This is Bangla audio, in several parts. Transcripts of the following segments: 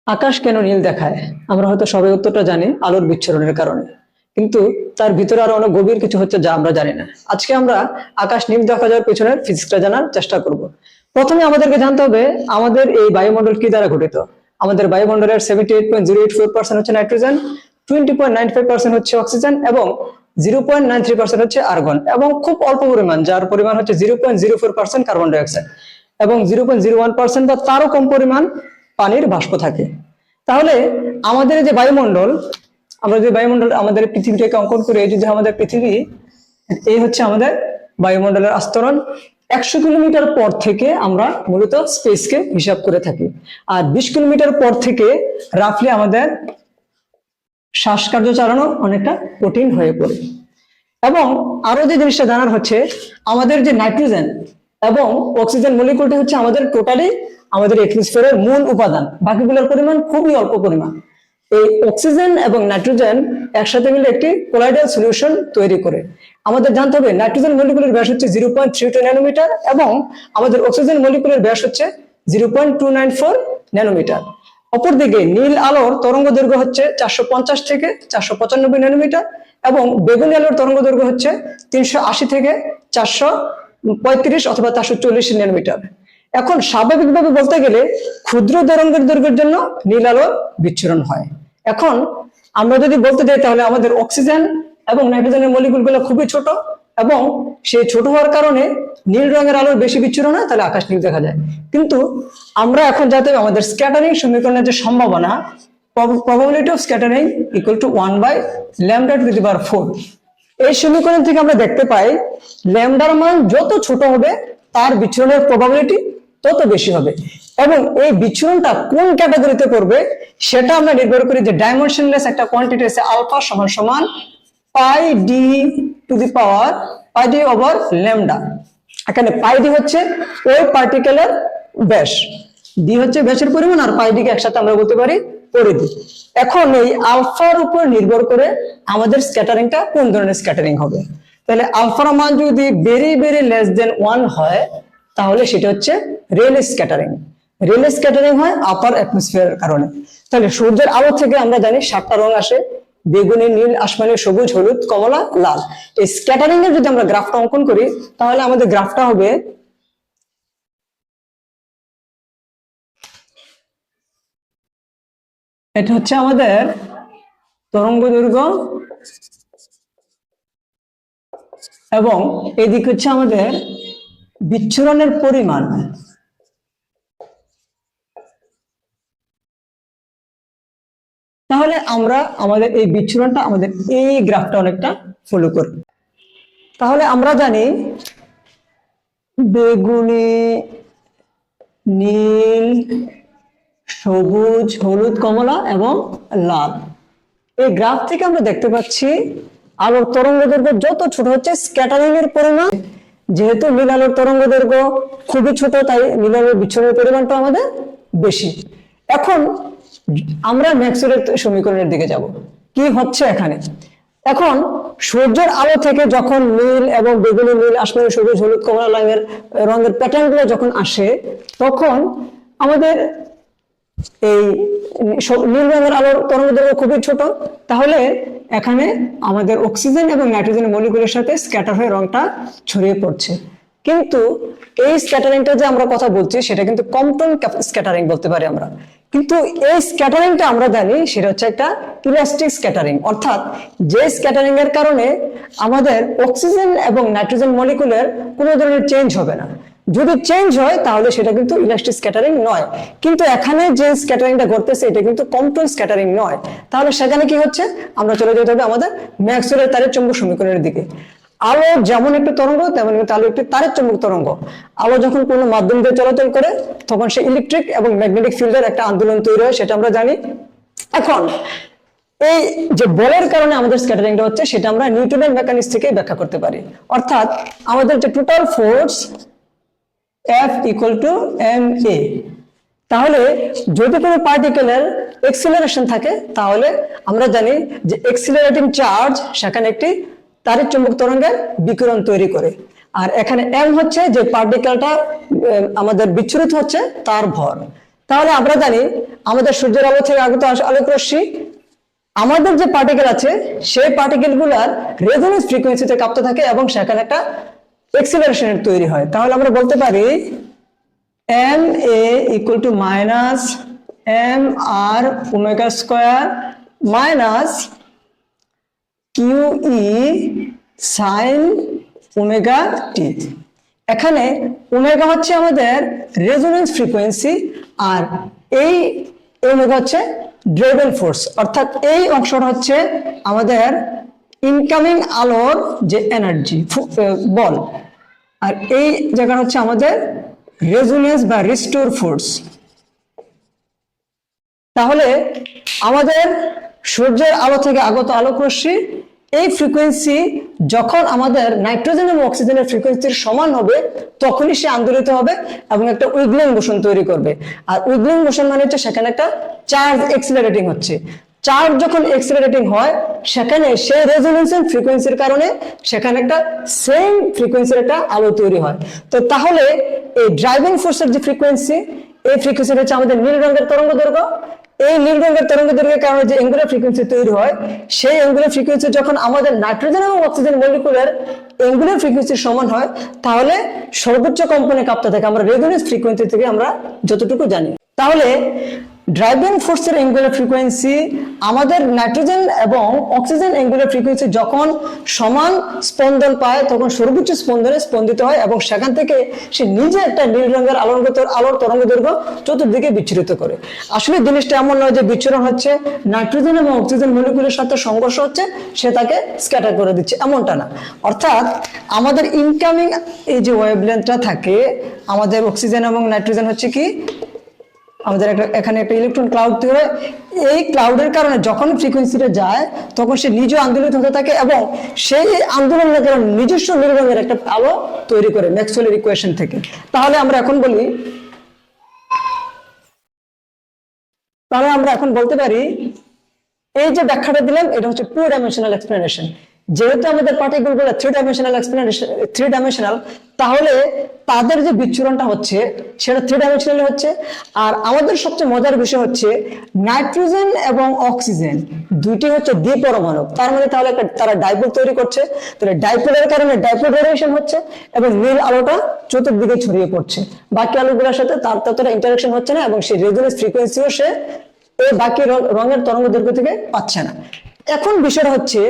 আকাশ কেন নীল দেখায়? আমরা হয়তো সবাই উত্তরটা জানি, আলোর বিচ্ছুরণের কারণে। কিন্তু তার ভিতরে আরো অনেক গভীর কিছু হচ্ছে যা আমরা জানি না। আজকে আমরা আকাশ নীল দেখা যাওয়ার পেছনের ফিজিক্সটা জানার চেষ্টা করব। প্রথমে আমাদেরকে জানতে হবে আমাদের এই বায়ুমণ্ডল কি দ্বারা গঠিত। আমাদের বায়ুমণ্ডলের 78.084% হচ্ছে নাইট্রোজেন, 20.95% হচ্ছে অক্সিজেন এবং 0.93% হচ্ছে আর্গন, এবং খুব অল্প পরিমাণ, যার পরিমাণ হচ্ছে 0.04% কার্বন ডাইঅক্সাইড এবং 0.01% বা তারও কম পরিমাণ পানির বাষ্প থাকে। তাহলে আমাদের যে বায়ুমণ্ডল, আমরা যে বায়ুমণ্ডল আমাদের পৃথিবীটাকে অঙ্কন করি, যদি আমাদের পৃথিবী, এই হচ্ছে আমাদের বায়ুমণ্ডলের আস্তরণ। 100 কিলোমিটার পর থেকে আমরা মূলত স্পেসকে হিসাব করে থাকি, আর 20 কিলোমিটার পর থেকে রাফলি আমাদের শ্বাসকার্য চালানো অনেকটা কঠিন হয়ে পড়ে। এবং আরো যে জিনিসটা জানার হচ্ছে, আমাদের যে নাইট্রোজেন এবং অক্সিজেন মলিকুলটা হচ্ছে আমাদের টোটালি আমাদের অ্যাটমসফিয়ারের মূল উপাদান, বাকিগুলোর পরিমাণ খুবই অল্প পরিমাণ। এই অক্সিজেন এবং নাইট্রোজেন একসাথে মিলে একটি কোলাইডাল সলিউশন তৈরি করে। আমাদের জানতে হবে নাইট্রোজেন মলিকুলের ব্যাস হচ্ছে 0.32 ন্যানোমিটার এবং আমাদের অক্সিজেন মলিকুলের ব্যাস হচ্ছে 0.294 ন্যানোমিটার। অপরদিকে নীল আলোর তরঙ্গ দৈর্ঘ্য হচ্ছে 450 থেকে 495 ন্যানোমিটার এবং বেগুনি আলোর তরঙ্গ দৈর্ঘ্য হচ্ছে 380 থেকে 435 অথবা 440 ন্যানোমিটার। এখন স্বাভাবিকভাবে বলতে গেলে ক্ষুদ্র তরঙ্গের দৈর্ঘ্যের জন্য নীল আলো বিচ্ছুরণ হয়। এখন আমরা যদি বলতে যাই তাহলে আমাদের অক্সিজেন এবং নাইট্রোজেনের মলিকুলগুলো খুবই ছোট, এবং সেই ছোট হওয়ার কারণে নীল রঙের আলোর বেশি বিচ্ছুরণ হয়, তাহলে আকাশ নীল দেখা যায়। কিন্তু আমরা এখন যাতে আমাদের স্ক্যাটারিং সমীকরণের যে সম্ভাবনা, probability of scattering equal to 1/λ⁴, এই সমীকরণ থেকে আমরা দেখতে পাই ল্যামডার মান যত ছোট হবে তার বিচ্ছুরণের প্রবাবিলিটি তত বেশি হবে, এবং এই বিচ্ছুরণটা কোন ক্যাটাগরিতে পড়বে সেটা আমরা নির্ভর করি যে ডাইমেনশনলেস একটা কোয়ান্টিটি আছে আলফা সমান সমান pi d to the power pi d over lambda. এখানে পাই ডি হচ্ছে ওই পার্টিকেলের ব্যাস, ডি হচ্ছে ব্যাসের পরিমাণ, আর পাই ডি কে একসাথে আমরা বলতে পারি পরিধি। এখন এই আলফার উপর নির্ভর করে আমাদের স্ক্যাটারিংটা কোন ধরনের স্ক্যাটারিং হবে। তাহলে আলফার মান যদি ভেরি ভেরি লেস দেন 1 হয় তাহলে সেটা হচ্ছে রেলে স্ক্যাটারিং। রেলে স্ক্যাটারিং হয় আপার অ্যাটমসফিয়ারের কারণে। তাহলে সূর্যের আলো থেকে আমরা জানি 7টা রং আসে: বেগুনি, নীল, আসমানি, সবুজ, হলুদ, কমলা, লাল। এই স্ক্যাটারিং এর যদি আমরা গ্রাফটা অঙ্কন করি তাহলে আমাদের গ্রাফটা হবে এটা হচ্ছে আমাদের তরঙ্গ দৈর্ঘ্য, এবং এদিকে হচ্ছে আমাদের বিচ্ছুরণের পরিমাণ। তাহলে আমরা আমাদের এই বিচ্ছুরণটা আমাদের এই গ্রাফটা অনেকটা ফলো করি। তাহলে আমরা জানি বেগুনি, নীল, সবুজ, হলুদ, কমলা এবং লাল। এই গ্রাফ থেকে আমরা দেখতে পাচ্ছি আলোর তরঙ্গ দৈর্ঘ্য যত ছোট হচ্ছে স্ক্যাটারিং এর পরিমাণ, যেহেতু নীল আলোর তরঙ্গ দৈর্ঘ্য খুবই ছোট তাই নীল আলোর বিচ্ছুরণের পরিমাণটা আমাদের বেশি। এখন আমরা ম্যাক্সওয়েলের সমীকরণের দিকে যাব। কি হচ্ছে এখানে? এখন সূর্যের আলো থেকে যখন নীল এবং বেগুনি, নীল, আসমানি, সবুজ, হলুদ, কমলা রঙের প্যাটার্ন গুলো যখন আসে তখন আমাদের এই নীল রঙের আলোর তরঙ্গ দৈর্ঘ্য খুবই ছোট। তাহলে এখানে আমাদের অক্সিজেন এবং নাইট্রোজেনের মলিকুলের সাথে স্ক্যাটার হয়ে রংটা ছড়িয়ে পড়ছে। কিন্তু এই স্ক্যাটারিংটা যে আমরা কথা বলছি সেটা কিন্তু কম্পটন স্ক্যাটারিং বলতে পারি আমরা। কিন্তু এই স্ক্যাটারিংটা আমরা জানি সেটা হচ্ছে একটা ইলাস্টিক স্ক্যাটারিং, অর্থাৎ যে স্ক্যাটারিং এর কারণে আমাদের অক্সিজেন এবং নাইট্রোজেন মলিকুলের কোনো ধরনের চেঞ্জ হবে না। যদি চেঞ্জ হয় তাহলে সেটা কিন্তু ইলাস্টিক স্ক্যাটারিং নয়। কিন্তু এখানে যে স্ক্যাটারিংটা ঘটতেছে এটা কিন্তু কম্পটন স্ক্যাটারিং নয়। তাহলে সেখানে কি হচ্ছে? আমরা চলে যেতে হবে আমাদের ম্যাক্সওয়েলের তারের চৌম্বক সমীকরণের দিকে। আলো যেমন একটি তরঙ্গ তেমন কিন্তু আলো একটি তারের চৌম্বক তরঙ্গ। আলো যখন কোনো মাধ্যম দিয়ে চলাচল করে তখন সে ইলেকট্রিক এবং ম্যাগনেটিক ফিল্ডের একটা আন্দোলন তৈরি হয়, সেটা আমরা জানি। এখন এই যে বলের কারণে আমাদের স্ক্যাটারিংটা হচ্ছে সেটা আমরা নিউটনের মেকানিক্স থেকে ব্যাখ্যা করতে পারি। অর্থাৎ আমাদের যে total force F equal to ma। তাহলে যদি কোনো পার্টিকেলের এক্সিলারেশন থাকে তাহলে আমরা জানি যে এক্সিলারেটিং চার্জ সেখানে একটি তাড়িৎ চুম্বক তরঙ্গের বিকিরণ তৈরি করে, আর এখানে m হচ্ছে যে পার্টিকেলটা আমাদের বিচ্ছুরিত হচ্ছে তার ভর। তাহলে আমরা জানি আমাদের সূর্যের আলো থেকে আগত আলোক রশ্মি আমাদের যে পার্টিকেল আছে সেই পার্টিকেল গুলার রেজোনেন্স ফ্রিকোয়েন্সিতে কাঁপতে থাকে এবং সেখানে একটা এক্সিলারেশন তৈরি হয়। তাহলে আমরা বলতে পারি m a equal to minus m r omega square minus q E sine omega t. এখানে ওমেগা হচ্ছে আমাদের রেজোনেন্স ফ্রিকোয়েন্সি আর এই ওমেগা হচ্ছে ড্রাইভিং ফোর্স, অর্থাৎ এই অংশটা হচ্ছে আমাদের ইনকামিং আলোর যে এনার্জি বল, আর এই জায়গা হচ্ছে আমাদের রেজোনেন্স বা রিস্টোর ফোর্স। তাহলে আমাদের সূর্যের আলো থেকে আগত আলোক রশ্মি এই ফ্রিকোয়েন্সি যখন আমাদের নাইট্রোজেন এবং অক্সিজেনের ফ্রিকোয়েন্সির সমান হবে তখনই সে আন্দোলিত হবে এবং একটা উইগলিং মোশন তৈরি করবে। আর উইগলিং মোশন মানে হচ্ছে সেখানে একটা চার্জ এক্সিলারেটিং হচ্ছে। চার্জ যখন এক্সিলারেটিং হয় সেখানে সেই রেজোনেন্সের ফ্রিকোয়েন্সির কারণে সেখানে একটা সেম ফ্রিকোয়েন্সির একটা আলো তৈরি হয়। তো তাহলে এই ড্রাইভিং ফোর্সের যে ফ্রিকোয়েন্সি, এই ফ্রিকোয়েন্সি হচ্ছে আমাদের নীল রঙের তরঙ্গ দৈর্ঘ্য। এই নীল রঙের তরঙ্গ দৈর্ঘ্যের কারণে যে অ্যাঙ্গুলার ফ্রিকোয়েন্সি তৈরি হয় সেই অ্যাঙ্গুলার ফ্রিকোয়েন্সি যখন আমাদের নাইট্রোজেন এবং অক্সিজেন মলিকুলের অ্যাঙ্গুলার ফ্রিকোয়েন্সির সমান হয় তাহলে সর্বোচ্চ কম্পনে কাঁপতে থাকে আমরা রেজোনেন্স ফ্রিকোয়েন্সি থেকে আমরা যতটুকু জানি। তাহলে ড্রাইভিং ফোর্সের অ্যাঙ্গুলার ফ্রিকোয়েন্সি আমাদের নাইট্রোজেন এবং অক্সিজেন অ্যাঙ্গুলার ফ্রিকোয়েন্সি যখন সমান স্পন্দন পায় তখন সর্বোচ্চ স্পন্দনে স্পন্দিত হয় এবং সেখান থেকে সে নিজে একটা নীল রঙের আলোর তরঙ্গ দৈর্ঘ্য চতুর্দিকে বিচ্ছুরিত করে। আসলে জিনিসটা এমন নয় যে বিচ্ছুরণ হচ্ছে নাইট্রোজেন এবং অক্সিজেন মলিকুলের সাথে সংঘর্ষ হচ্ছে সে তাকে স্ক্যাটার করে দিচ্ছে, এমনটা না। অর্থাৎ আমাদের ইনকামিং এই যে ওয়েভলেন্থটা থাকে আমাদের অক্সিজেন এবং নাইট্রোজেন হচ্ছে কি আমাদের এখানে একটা ইলেকট্রন ক্লাউড তৈরি হয়। এই ক্লাউডের কারণে যখন ফ্রিকোয়েন্সিটা যায় তখন সে নিজে আন্দোলিত হতে থাকে এবং সেই আন্দোলনের কারণে নিজস্ব নীল রঙের একটা আলো তৈরি করে ম্যাক্সওয়েলের ইকুয়েশন থেকে। তাহলে আমরা এখন বলতে পারি এই যে ব্যাখ্যাটা দিলাম এটা হচ্ছে 2 ডাইমেনশনাল এক্সপ্লেনেশন। যেহেতু আমাদের পার্টিকেল গুলো 3 ডাইমেনশনাল তাহলে তাদের যে বিচ্ছুরণটা হচ্ছে সেটা 3 ডাইমেনশনালি হচ্ছে। আর আমাদের সবচেয়ে মজার বিষয় হচ্ছে নাইট্রোজেন এবং অক্সিজেন দুইটি হচ্ছে দ্বিপরমাণু, তার মানে তাহলে তারা ডাইপোল তৈরি করছে। তাহলে ডাইপোলের কারণে ডাইপোল রেডিয়েশন হচ্ছে এবং নীল আলোটা চতুর্দিকে ছড়িয়ে পড়ছে, বাকি আলোগুলোর সাথে তার ততটা ইন্টারাকশন হচ্ছে না এবং সেই রেজোনেন্স ফ্রিকোয়েন্সিও সে এই বাকি রঙের তরঙ্গ দৈর্ঘ্য থেকে পাচ্ছে না। এখন বিষয়টা হচ্ছে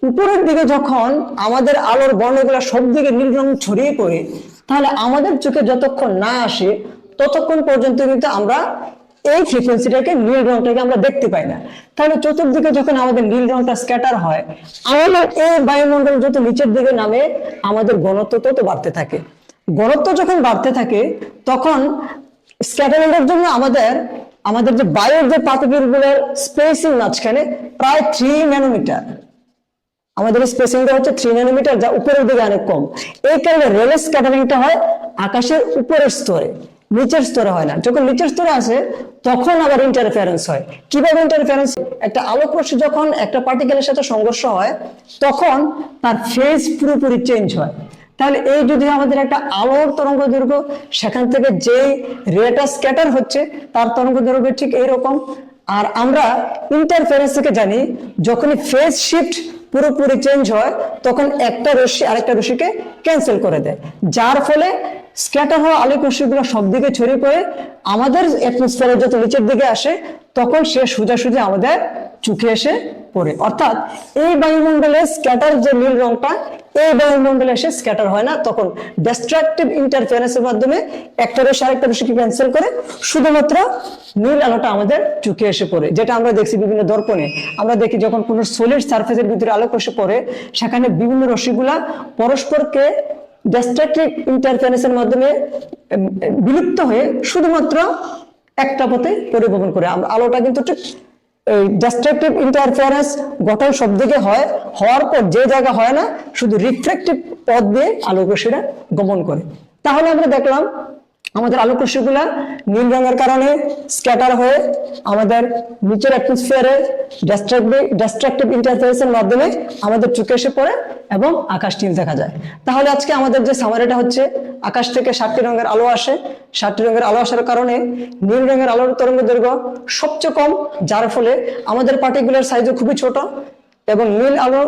উপরের দিকে যখন আমাদের আলোর বর্ণগুলো সব দিকে নীল রং ছড়িয়ে পড়ে তাহলে আমাদের চোখে যতক্ষণ না আসে ততক্ষণ পর্যন্ত কিন্তু আমরা এই ফ্রিকোয়েন্সিটাকে নীল রংটাকে আমরা দেখতে পাই না। তাহলে চতুর্দিকে যখন আমাদের নীল রংটা স্ক্যাটার হয় আমাদের এই বায়ুমণ্ডল যত নিচের দিকে নামে আমাদের ঘনত্ব তত বাড়তে থাকে। ঘনত্ব যখন বাড়তে থাকে তখন স্ক্যাটারিং এর জন্য আমাদের যে বায়ুর যে পার্টিকেল গুলোর স্পেসিং মাঝখানে প্রায় 3 ন্যানোমিটার, আমাদের স্পেসিংটা হচ্ছে 3 ন্যানোমিটার, যা উপরের দিকে অনেক কম। এই কারণে রেল স্ক্যাটারিংটা হয় আকাশের উপরের স্তরে, নিচের স্তরে হয় না। যখন নিচের স্তরে আসে তখন আবার ইন্টারফারেন্স হয়। কিভাবে ইন্টারফারেন্স? একটা আলোক রশ্মি যখন একটা পার্টিকেলের সাথে সংঘর্ষ হয় তখন তার ফেজ পুরোপুরি চেঞ্জ হয়। তাহলে এই যদি আমাদের একটা আলোর তরঙ্গ দৈর্ঘ্য সেখান থেকে যে রেটা স্ক্যাটার হচ্ছে তার তরঙ্গ দৈর্ঘ্য ঠিক এইরকম। আর আমরা ইন্টারফারেন্স থেকে জানি যখনই ফেজ শিফট পুরোপুরি চেঞ্জ হয় তখন একটা রশ্মি আরেকটা রশ্মিকে ক্যান্সেল করে দেয়, যার ফলে স্ক্যাটার হওয়া আলোক রশ্মিগুলো সব দিকে ছড়িয়ে পড়ে আমাদের অ্যাটমসফিয়ারে যত নিচের দিকে আসে তখন সে সোজাসুজি আমাদের চোখে এসে পড়ে। অর্থাৎ এই বায়ুমণ্ডলে স্ক্যাটার যে নীল রংটা এই বায়ুমণ্ডলে এসে স্ক্যাটার হয় না, তখন ডিস্ট্রাকটিভ ইন্টারফারেন্সের মাধ্যমে একটা রশ্মি আরেকটা রশ্মিকে ক্যান্সেল করে শুধুমাত্র নীল আলোটা আমাদের চোখে এসে পড়ে। যেটা আমরা দেখছি বিভিন্ন দর্পণে, আমরা দেখি যখন কোনো সলিড সারফেসের ভিতরে আলোক রশ্মি পড়ে সেখানে বিভিন্ন রশ্মিগুলা পরস্পরকে ডিস্ট্রাকটিভ ইন্টারফারেন্সের মাধ্যমে বিলুপ্ত হয়ে শুধুমাত্র একটা পথে পরিভ্রমণ করে। আমরা আলোটা কিন্তু ঠিক ডিস্ট্রাকটিভ ইন্টারফারেন্স গঠন সব দিকে হয়, হওয়ার পর যে জায়গা হয় না শুধু রিফ্লেকটিভ পথ দিয়ে আলোক রশ্মিটা গমন করে। তাহলে আমরা দেখলাম আমাদের আলোক রশ্মিগুলা নীল রঙের কারণে স্ক্যাটার হয়ে আমাদের নিচের অ্যাটমসফিয়ারে ডিস্ট্রাকটিভ ইন্টারফারেন্সের মাধ্যমে আমাদের চোখে এসে পড়ে এবং আকাশ নীল দেখা যায়। তাহলে আজকে আমাদের যে সামারিটা হচ্ছে, আকাশ থেকে 7টি রঙের আলো আসে, 7টি রঙের আলো আসার কারণে নীল রঙের আলোর তরঙ্গ দৈর্ঘ্য সবচেয়ে কম, যার ফলে আমাদের পার্টিকুলার সাইজও খুবই ছোট, এবং নীল আলো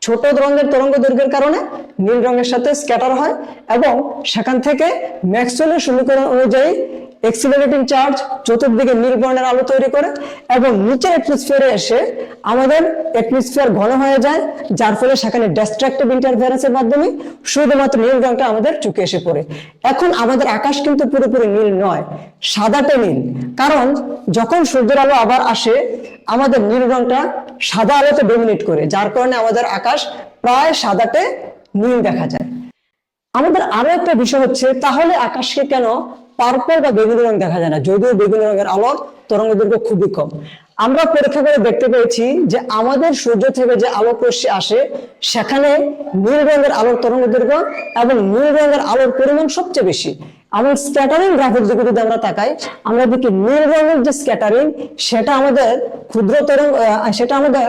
ছোট রঙের তরঙ্গ দৈর্ঘ্যের কারণে নীল রঙের সাথে স্ক্যাটার হয় এবং সেখান থেকে ম্যাক্সওয়েলের সমীকরণ অনুযায়ী এক্সিলারেটিং চার্জ চতুর্দিকে নীল বর্ণের আলো তৈরি করে এবং নিচের অ্যাটমসফিয়ারে এসে আমাদের অ্যাটমসফিয়ার ঘন হয়ে যায়, যার ফলে সেখানে ডিস্ট্রাকটিভ ইন্টারফারেন্সের মাধ্যমে শুধুমাত্র নীল রঙটা আমাদের চোখে এসে পড়ে। এখন আমাদের আকাশ কিন্তু পুরোপুরি নীল নয়, সাদাটে নীল, কারণ যখন সূর্যের আলো আবার আসে আমাদের নীল রঙটা সাদা আলোতে ডমিনেট করে, যার কারণে আমাদের আকাশ প্রায় সাদাটে নীল দেখা যায়। আমাদের আরো একটা বিষয় হচ্ছে, তাহলে আকাশকে কেন পার্পল বা বেগুনি রং দেখা যায় না, যদিও বেগুনি রঙের আলোর তরঙ্গ দৈর্ঘ্য খুবই কম? আমরা পরীক্ষা করে দেখতে পেয়েছি যে আমাদের সূর্য থেকে যে আলোক রশ্মি আসে সেখানে নীল রঙের আলোর তরঙ্গ দৈর্ঘ্য এবং নীল রঙের আলোর পরিমাণ সবচেয়ে বেশি। আমার স্ক্যাটারিং গ্রাফের দিকে যদি আমরা তাকাই, আমরা দেখি নীল রঙের যে স্ক্যাটারিং সেটা আমাদের ক্ষুদ্র তরঙ্গ, সেটা আমাদের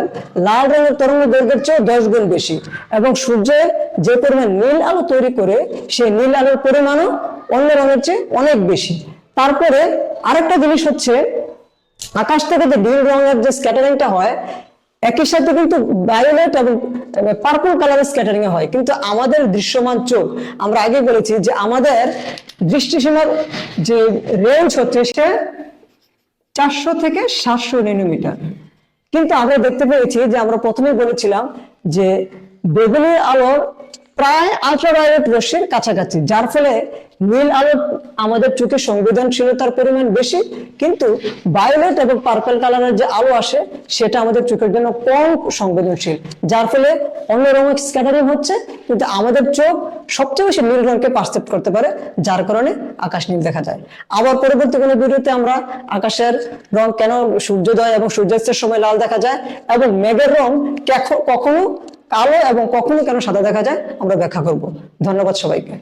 লাল রঙের তরঙ্গ দৈর্ঘ্যের চেয়ে 10 গুণ বেশি, এবং সূর্যের যে পরিমাণ নীল আলো তৈরি করে সেই নীল আলোর পরিমাণও অন্য রঙের চেয়ে অনেক বেশি। তারপরে আরেকটা জিনিস হচ্ছে, আকাশ থেকে যে নীল রঙের যে স্ক্যাটারিংটা হয় একই সাথে কিন্তু ভায়োলেট এবং পার্পল কালারের স্ক্যাটারিং হয়, কিন্তু আমাদের দৃশ্যমান চোখ, আমরা আগে বলেছি যে আমাদের দৃষ্টিসীমার যে রেঞ্জ হচ্ছে সে 400 থেকে 700 ন্যানোমিটার, কিন্তু আমরা দেখতে পেয়েছি যে আমরা প্রথমেই বলেছিলাম যে বেগুনি আলোর প্রায় আল্ট্রাভায়োলেট রশ্মির কাছাকাছি, যার ফলে নীল আলো আমাদের চোখের সংবেদনশীলতার পরিমাণ বেশি, কিন্তু ভায়োলেট এবং পার্পল কালারের যে আলো আসে সেটা আমাদের চোখের জন্য কম সংবেদনশীল, যার ফলে অন্য রঙের স্ক্যাটারিং হচ্ছে, কিন্তু আমাদের চোখ সবচেয়ে বেশি নীল রঙকে পারসেপ্ট করতে পারে, যার কারণে আকাশ নীল দেখা যায়। আবার পরবর্তী কোনো ভিডিওতে আমরা আকাশের রং কেন সূর্যোদয় এবং সূর্যাস্তের সময় লাল দেখা যায় এবং মেঘের রং কখনো কালো এবং কখনো কেন সাদা দেখা যায় আমরা ব্যাখ্যা করব। ধন্যবাদ সবাইকে।